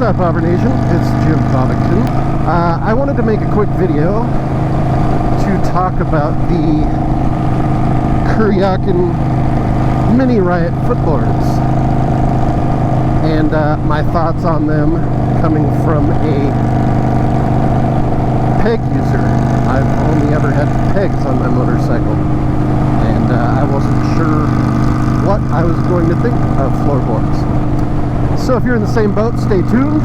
What's up, Auburn Nation? It's Jim Bobington. I wanted to make a quick video to talk about the Kuryakyn Mini Riot footboards and my thoughts on them coming from a peg user. I've only ever had pegs on my motorcycle, and I wasn't sure what I was going to think of floorboards. So if you're in the same boat, stay tuned.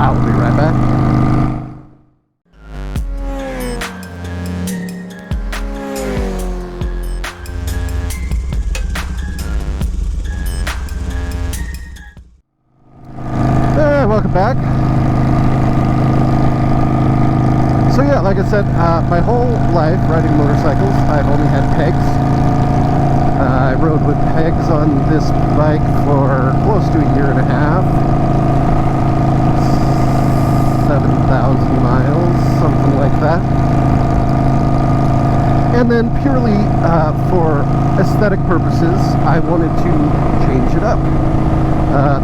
I'll be right back. Welcome back. So yeah, like I said, my whole life riding motorcycles, I've only had pegs. I rode with pegs on this bike for close to a year and a half. 7,000 miles, something like that. And then purely for aesthetic purposes, I wanted to change it up.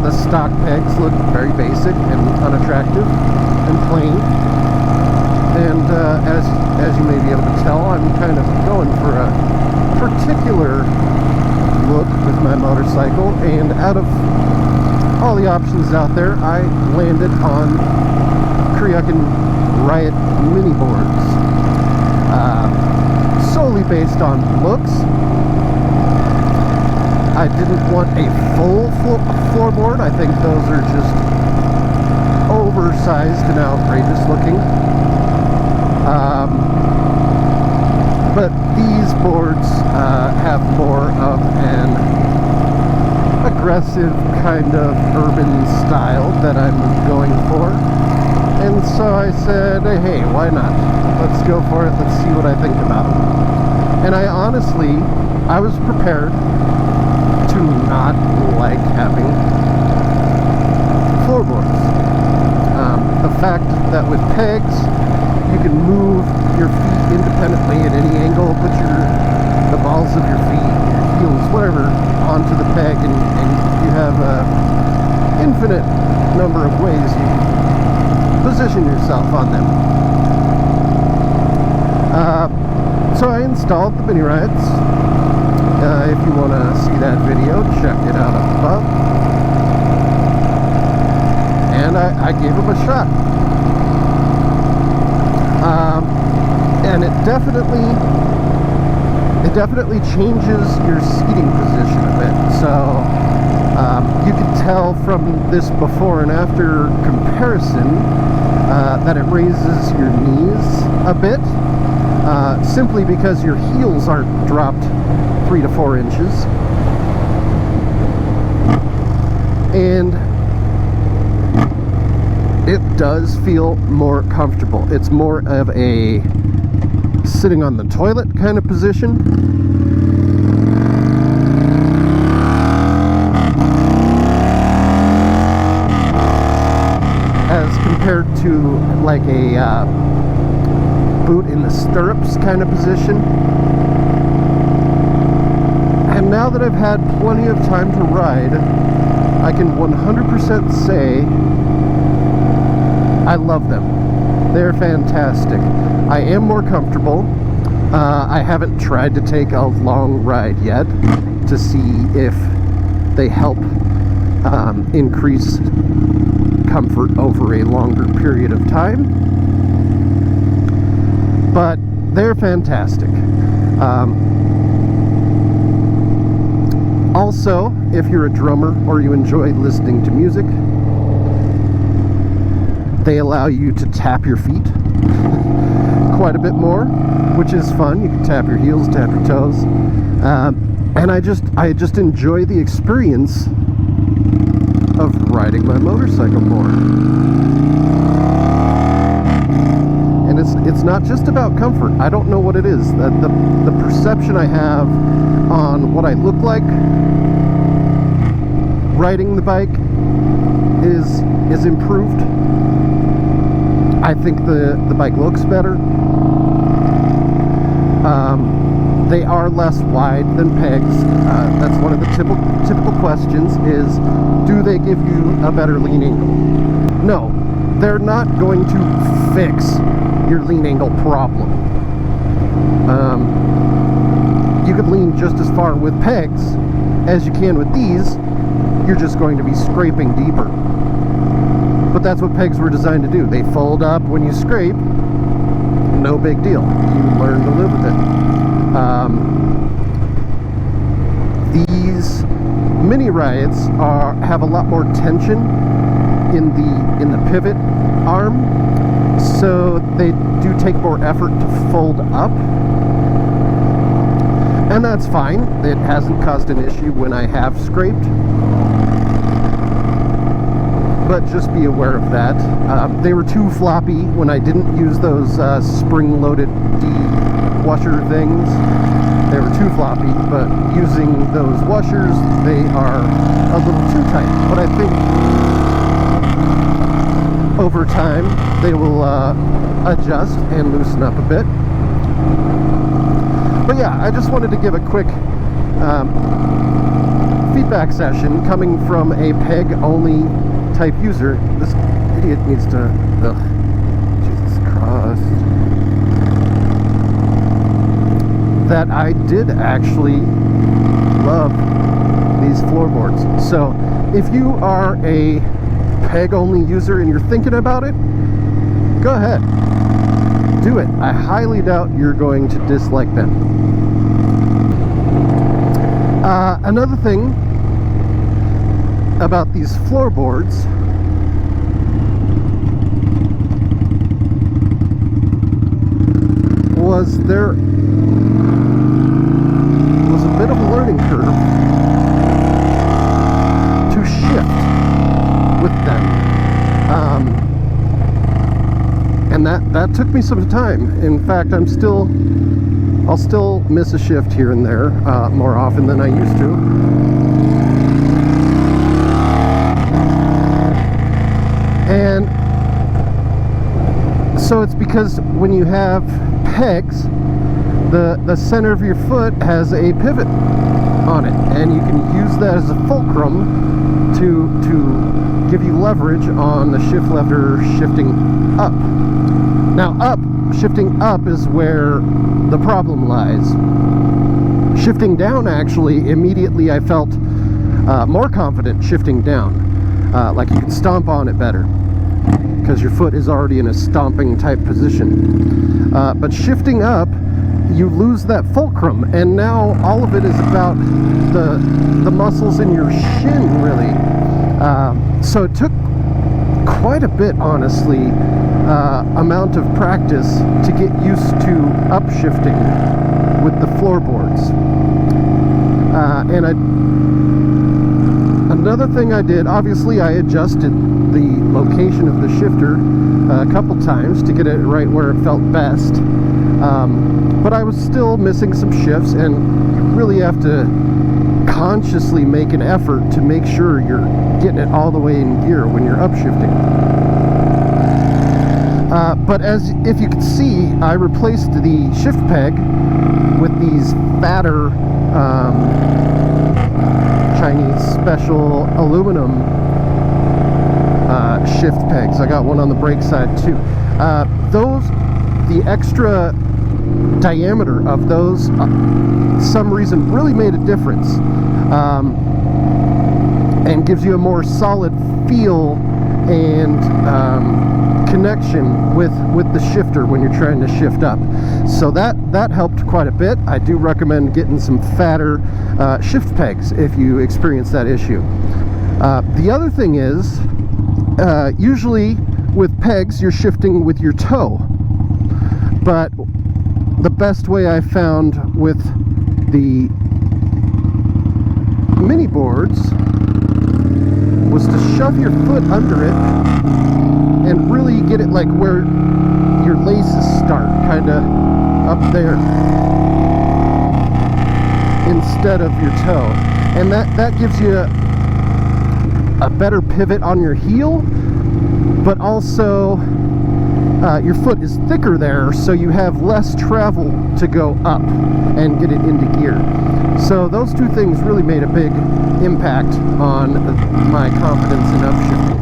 The stock pegs look very basic and unattractive and plain. And as you may be able to tell, I'm kind of going for a particular look with my motorcycle, and out of all the options out there, I landed on Kuryakyn Riot Mini Boards, solely based on looks. I didn't want a full floorboard. I think those are just oversized and outrageous looking. But these boards have more of an aggressive kind of urban style that I'm going for. And so I said, hey, why not? Let's go for it. Let's see what I think about it. And I was prepared to not like having floorboards. The fact that with pegs, you can move your feet independently at any angle, put the balls of your feet, your heels, whatever, onto the peg, and you have an infinite number of ways you can position yourself on them. So I installed the Mini Riots. If you want to see that video, check it out up above. And I gave them a shot. And it definitely changes your seating position a bit. So you can tell from this before and after comparison that it raises your knees a bit, simply because your heels aren't dropped 3 to 4 inches. And it does feel more comfortable. It's more of a sitting on the toilet kind of position. As compared to like a boot in the stirrups kind of position. And now that I've had plenty of time to ride, I can 100% say I love them. They're fantastic. I am more comfortable. I haven't tried to take a long ride yet to see if they help increase comfort over a longer period of time. But they're fantastic. Also, if you're a drummer or you enjoy listening to music, they allow you to tap your feet quite a bit more, which is fun. You can tap your heels, tap your toes, and I just enjoy the experience of riding my motorcycle more. And it's not just about comfort. I don't know what it is. The perception I have on what I look like riding the bike is improved. I think the bike looks better. They are less wide than pegs. That's one of the typical questions is, do they give you a better lean angle? No, they're not going to fix your lean angle problem. You could lean just as far with pegs as you can with these. You're just going to be scraping deeper. But that's what pegs were designed to do. They fold up when you scrape. No big deal. You learn to live with it. These mini Riots have a lot more tension in the pivot arm, so they do take more effort to fold up, and that's fine. It hasn't caused an issue when I have scraped, but just be aware of that. They were too floppy when I didn't use those spring-loaded D-washer things. They were too floppy, but using those washers, they are a little too tight. But I think over time, they will adjust and loosen up a bit. But yeah, I just wanted to give a quick feedback session coming from a peg-only type user. This idiot needs to... Ugh, Jesus Christ. That I did actually love these floorboards. So if you are a peg-only user and you're thinking about it, go ahead. Do it. I highly doubt you're going to dislike them. Another thing about these floorboards was there was a bit of a learning curve to shift with them, and that took me some time. In fact, I'll still miss a shift here and there more often than I used to. And so it's because when you have pegs, the center of your foot has a pivot on it, and you can use that as a fulcrum to give you leverage on the shift lever shifting up. Now shifting up is where the problem lies. Shifting down, actually, immediately I felt more confident shifting down. Like you can stomp on it better because your foot is already in a stomping type position. But shifting up, you lose that fulcrum, and now all of it is about the muscles in your shin, really. So it took quite a bit, honestly, amount of practice to get used to upshifting with the floorboards. And another thing I did, obviously I adjusted the location of the shifter a couple times to get it right where it felt best. But I was still missing some shifts, and you really have to consciously make an effort to make sure you're getting it all the way in gear when you're upshifting. But if you can see, I replaced the shift peg with these fatter Chinese special aluminum shift pegs. I got one on the brake side too. The extra diameter of those, some reason, really made a difference, and gives you a more solid feel and connection with the shifter when you're trying to shift up. So that helped quite a bit. I do recommend getting some fatter shift pegs if you experience that issue. The other thing is, usually with pegs you're shifting with your toe, but the best way I found with the mini boards was to shove your foot under it and really get it like where your laces start, kind of up there, instead of your toe. And that gives you a better pivot on your heel, but also your foot is thicker there, so you have less travel to go up and get it into gear. So those two things really made a big impact on my confidence in upshifting.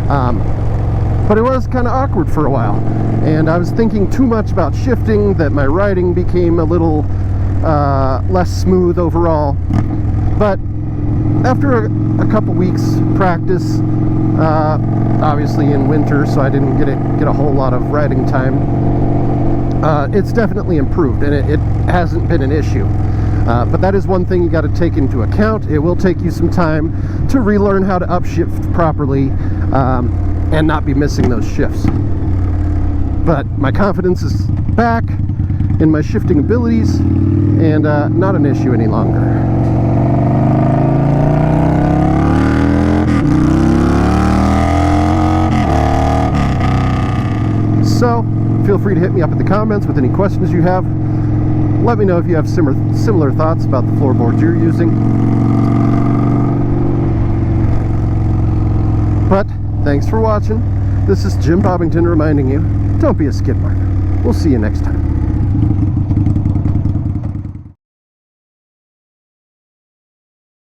But it was kind of awkward for a while, and I was thinking too much about shifting that my riding became a little less smooth overall. But after a couple weeks practice, obviously in winter, so I didn't get a whole lot of riding time, it's definitely improved, and it hasn't been an issue. But that is one thing you got to take into account. It will take you some time to relearn how to upshift properly, and not be missing those shifts. But my confidence is back in my shifting abilities, and not an issue any longer. So feel free to hit me up in the comments with any questions you have. Let me know if you have similar thoughts about the floorboards you're using. But thanks for watching. This is Jim Bobbington reminding you, don't be a skid mark. We'll see you next time.